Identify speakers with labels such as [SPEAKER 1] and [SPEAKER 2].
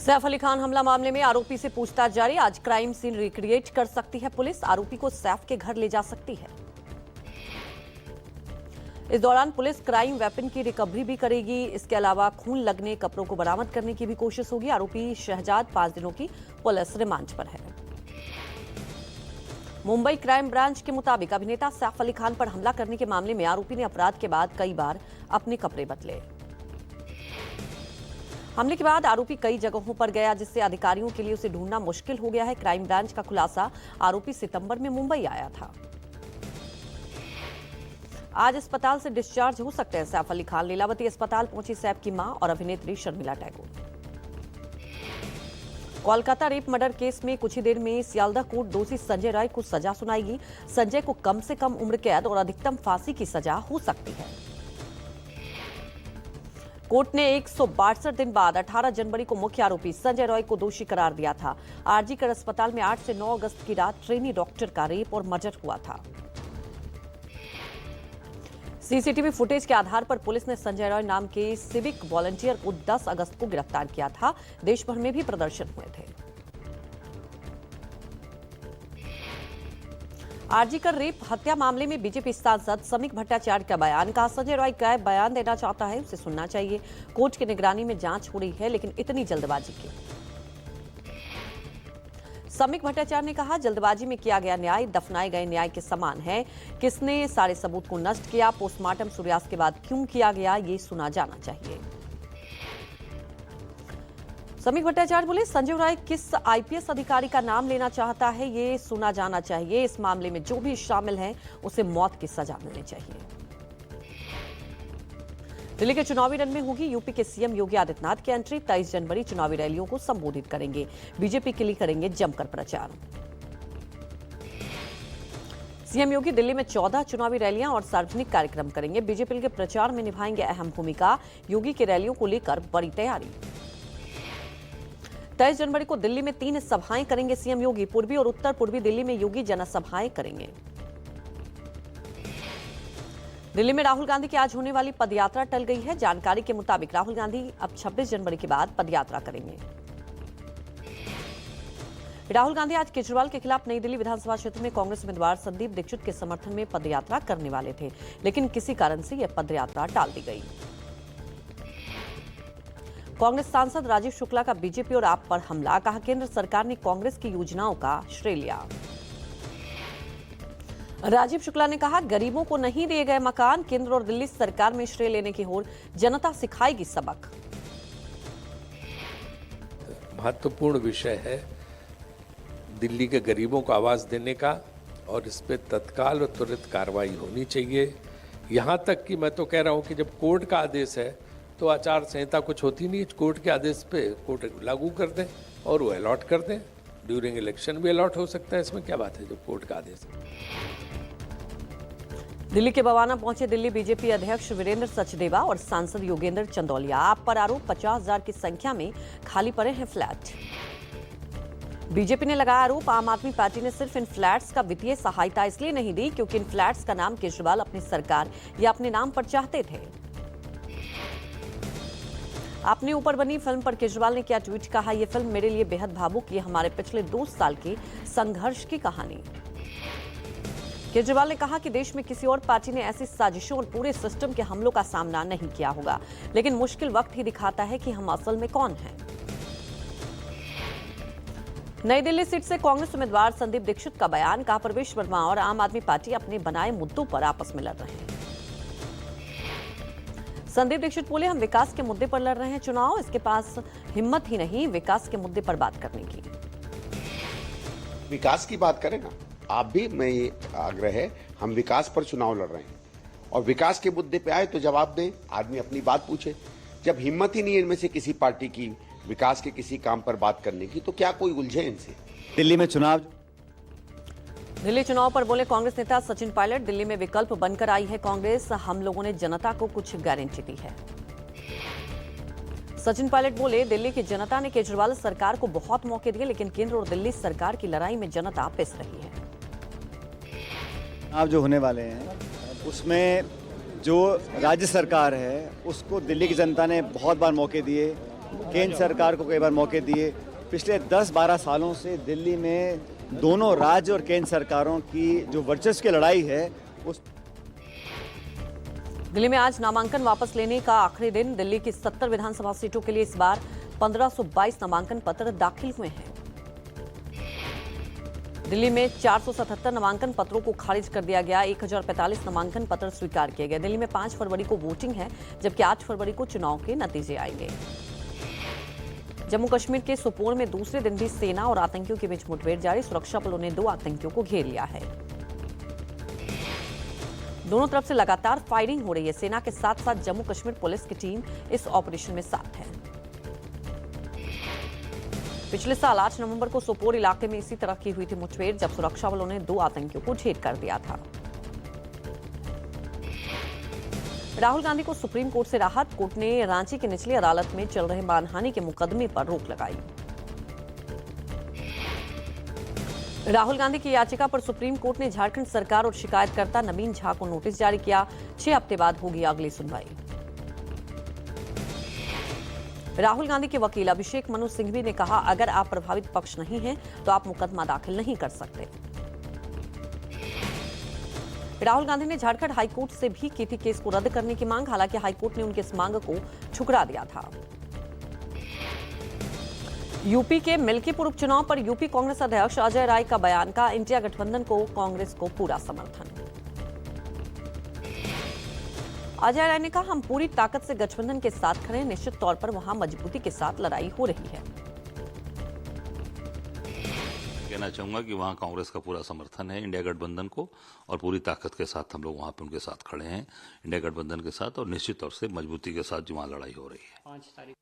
[SPEAKER 1] सैफ अली खान हमला मामले में आरोपी से पूछताछ जारी। आज क्राइम सीन रिक्रिएट कर सकती है पुलिस। आरोपी को सैफ के घर ले जा सकती है। इस दौरान पुलिस क्राइम वेपन की रिकवरी भी करेगी। इसके अलावा खून लगने कपड़ों को बरामद करने की भी कोशिश होगी। आरोपी शहजाद 5 दिनों की पुलिस रिमांड पर है। मुंबई क्राइम ब्रांच के मुताबिक अभिनेता सैफ अली खान पर हमला करने के मामले में आरोपी ने अपराध के बाद कई बार अपने कपड़े बदले। हमले के बाद आरोपी कई जगहों पर गया, जिससे अधिकारियों के लिए उसे ढूंढना मुश्किल हो गया है। क्राइम ब्रांच का खुलासा, आरोपी सितंबर में मुंबई आया था। आज अस्पताल से डिस्चार्ज हो सकते हैं सैफ अली खान। लीलावती अस्पताल पहुंची सैफ की मां और अभिनेत्री Sharmila Tagore. Kolkata rape murder case में कुछ ही देर में सियालदह कोर्ट दोषी संजय राय को सजा सुनाएगी। संजय को कम से कम उम्र कैद और अधिकतम फांसी की सजा हो सकती है। कोर्ट ने 162 दिन बाद 18 जनवरी को मुख्य आरोपी संजय रॉय को दोषी करार दिया था। आरजीकर अस्पताल में 8 से 9 अगस्त की रात ट्रेनी डॉक्टर का रेप और मर्डर हुआ था। सीसीटीवी फुटेज के आधार पर पुलिस ने संजय रॉय नाम के सिविक वॉलंटियर को 10 अगस्त को गिरफ्तार किया था। देश भर में भी प्रदर्शन हुए थे। आरजीकर रेप हत्या मामले में बीजेपी सांसद समीक भट्टाचार्य का बयान। कहा, संजय रॉय क्या बयान देना चाहता है उसे सुनना चाहिए। कोर्ट की निगरानी में जांच हो रही है, लेकिन इतनी जल्दबाजी क्यों? समीक भट्टाचार्य ने कहा, जल्दबाजी में किया गया न्याय दफनाए गए न्याय के समान है। किसने सारे सबूत को नष्ट किया, पोस्टमार्टम सूर्यास्त के बाद क्यों किया गया, ये सुना जाना चाहिए। समीक भट्टाचार्य बोले, संजय राय किस आईपीएस अधिकारी का नाम लेना चाहता है, ये सुना जाना चाहिए। इस मामले में जो भी शामिल है उसे मौत की सजा मिलनी चाहिए। दिल्ली के चुनावी रण में होगी यूपी के सीएम योगी आदित्यनाथ की एंट्री। 23 जनवरी चुनावी रैलियों को संबोधित करेंगे। बीजेपी के लिए करेंगे जमकर प्रचार। सीएम योगी दिल्ली में 14 चुनावी रैलियां और सार्वजनिक कार्यक्रम करेंगे। बीजेपी के प्रचार में निभाएंगे अहम भूमिका। योगी की रैलियों को लेकर बड़ी तैयारी। 23 जनवरी को दिल्ली में 3 सभाएं करेंगे सीएम योगी। पूर्वी और उत्तर पूर्वी दिल्ली में योगी जनसभाएं करेंगे। दिल्ली में राहुल गांधी की आज होने वाली पदयात्रा टल गई है। जानकारी के मुताबिक राहुल गांधी अब 26 जनवरी के बाद पदयात्रा करेंगे। राहुल गांधी आज केजरीवाल के खिलाफ नई दिल्ली विधानसभा क्षेत्र में कांग्रेस उम्मीदवार संदीप दीक्षित के समर्थन में पदयात्रा करने वाले थे, लेकिन किसी कारण से यह पदयात्रा टाल दी गई। कांग्रेस सांसद राजीव शुक्ला का बीजेपी और आप पर हमला। कहा, केंद्र सरकार ने कांग्रेस की योजनाओं का श्रेय लिया। राजीव शुक्ला ने कहा, गरीबों को नहीं दिए गए मकान, केंद्र और दिल्ली सरकार में श्रेय लेने की होड़, जनता सिखाएगी सबक।
[SPEAKER 2] महत्वपूर्ण विषय है दिल्ली के गरीबों को आवाज देने का, और इस पे तत्काल और त्वरित कार्रवाई होनी चाहिए। यहाँ तक कि मैं तो कह रहा हूँ कि जब कोर्ट का आदेश है तो आचार संहिता कुछ होती नहीं। कोर्ट के आदेश पे कोर्ट लागू कर दें और वो अलॉट कर दें। ड्यूरिंग इलेक्शन भी अलॉट हो सकता है, इसमें क्या बात है जब कोर्ट का आदेश है।
[SPEAKER 1] दिल्ली के बवाना पहुंचे दिल्ली बीजेपी अध्यक्ष वीरेंद्र सचदेवा और सांसद योगेंद्र चंदौलिया। आप पर आरोप, 50,000 की संख्या में खाली पड़े हैं फ्लैट। बीजेपी ने लगाया आरोप, आम आदमी पार्टी ने सिर्फ इन फ्लैट्स का वित्तीय सहायता इसलिए नहीं दी क्योंकि इन फ्लैट्स का नाम केजरीवाल अपनी सरकार या अपने नाम पर चाहते थे। अपने ऊपर बनी फिल्म पर केजरीवाल ने क्या ट्वीट कहा, यह फिल्म मेरे लिए बेहद भावुक, ये हमारे पिछले 2 साल के संघर्ष की कहानी। केजरीवाल ने कहा कि देश में किसी और पार्टी ने ऐसी साजिशों और पूरे सिस्टम के हमलों का सामना नहीं किया होगा, लेकिन मुश्किल वक्त ही दिखाता है कि हम असल में कौन हैं। नई दिल्ली सीट से कांग्रेस उम्मीदवार संदीप दीक्षित का बयान। कहा, प्रवेश वर्मा और आम आदमी पार्टी अपने बनाए मुद्दों पर आपस में लड़ रहे हैं। संदीप दीक्षित बोले, हम विकास के मुद्दे पर लड़ रहे हैं चुनाव, इसके पास हिम्मत ही नहीं विकास के मुद्दे पर बात करने की।
[SPEAKER 3] विकास की बात करें ना आप भी, मैं ये आग्रह है, हम विकास पर चुनाव लड़ रहे हैं और विकास के मुद्दे पे आए तो जवाब दें, आदमी अपनी बात पूछे। जब हिम्मत ही नहीं है इनमें से किसी पार्टी की विकास के किसी काम पर बात करने की, तो क्या कोई उलझे इनसे।
[SPEAKER 1] दिल्ली चुनाव पर बोले कांग्रेस नेता सचिन पायलट, दिल्ली में विकल्प बनकर आई है कांग्रेस, हम लोगों ने जनता को कुछ गारंटी दी है। सचिन पायलट बोले, दिल्ली की जनता ने केजरीवाल सरकार को बहुत मौके दिए, लेकिन केंद्र और दिल्ली सरकार की लड़ाई में जनता पिस रही है।
[SPEAKER 4] चुनाव जो होने वाले हैं उसमें जो राज्य सरकार है उसको दिल्ली की जनता ने बहुत बार मौके दिए, केंद्र सरकार को कई बार मौके दिए। पिछले 10-12 सालों से दिल्ली में दोनों राज्य और केंद्र सरकारों की जो वर्चस्व की लड़ाई है उस
[SPEAKER 1] दिल्ली में आज नामांकन वापस लेने का आखिरी दिन। दिल्ली की 70 विधानसभा सीटों के लिए इस बार 1522 नामांकन पत्र दाखिल हुए हैं। दिल्ली में 477 नामांकन पत्रों को खारिज कर दिया गया। 1045 नामांकन पत्र स्वीकार किए गए। दिल्ली में 5 फरवरी को वोटिंग है, जबकि 8 फरवरी को चुनाव के नतीजे आएंगे। जम्मू कश्मीर के सोपोर में दूसरे दिन भी सेना और आतंकियों के बीच मुठभेड़ जारी। सुरक्षा बलों ने 2 आतंकियों को घेर लिया है। दोनों तरफ से लगातार फायरिंग हो रही है। सेना के साथ साथ जम्मू कश्मीर पुलिस की टीम इस ऑपरेशन में साथ है। पिछले साल 8 नवंबर को सोपोर इलाके में इसी तरह की हुई थी मुठभेड़, जब सुरक्षा बलों ने 2 आतंकियों को ढेर कर दिया था। राहुल गांधी को सुप्रीम कोर्ट से राहत। कोर्ट ने रांची की निचली अदालत में चल रहे मानहानि के मुकदमे पर रोक लगाई। राहुल गांधी की याचिका पर सुप्रीम कोर्ट ने झारखंड सरकार और शिकायतकर्ता नवीन झा को नोटिस जारी किया। 6 हफ्ते बाद होगी अगली सुनवाई। राहुल गांधी के वकील अभिषेक मनु सिंघवी ने कहा, अगर आप प्रभावित पक्ष नहीं हैं तो आप मुकदमा दाखिल नहीं कर सकते। राहुल गांधी ने झारखंड हाईकोर्ट से भी की थी केस को रद्द करने की मांग। हालांकि हाईकोर्ट ने उनकी इस मांग को ठुकरा दिया था। यूपी के मिल्कीपुर उपचुनाव पर यूपी कांग्रेस अध्यक्ष अजय राय का बयान का इंडिया गठबंधन को कांग्रेस को पूरा समर्थन। अजय राय ने कहा, हम पूरी ताकत से गठबंधन के साथ खड़े हैं। निश्चित तौर पर वहां मजबूती के साथ लड़ाई हो रही है।
[SPEAKER 5] कहना चाहूंगा कि वहां कांग्रेस का पूरा समर्थन है इंडिया गठबंधन को, और पूरी ताकत के साथ हम लोग वहां पे उनके साथ खड़े हैं इंडिया गठबंधन के साथ, और निश्चित तौर से मजबूती के साथ जो वहां लड़ाई हो रही है। 5 तारीख